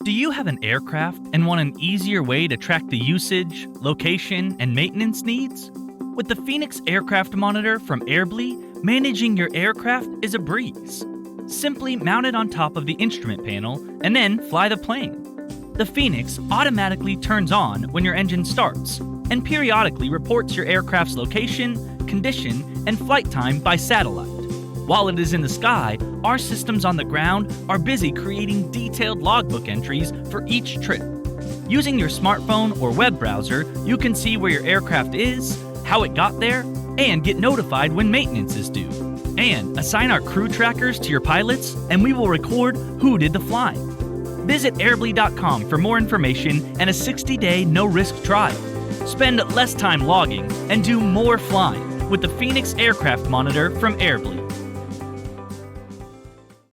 Do you have an aircraft and want an easier way to track the usage, location, and maintenance needs? With the Phoenix Aircraft Monitor from Airbly, managing your aircraft is a breeze. Simply mount it on top of the instrument panel and then fly the plane. The Phoenix automatically turns on when your engine starts and periodically reports your aircraft's location, condition, and flight time by satellite. While it is in the sky, our systems on the ground are busy creating detailed logbook entries for each trip. Using your smartphone or web browser, you can see where your aircraft is, how it got there, and get notified when maintenance is due. And assign our crew trackers to your pilots, and we will record who did the flying. Visit airbly.com for more information and a 60-day no-risk trial. Spend less time logging and do more flying with the Phoenix Aircraft Monitor from Airbly.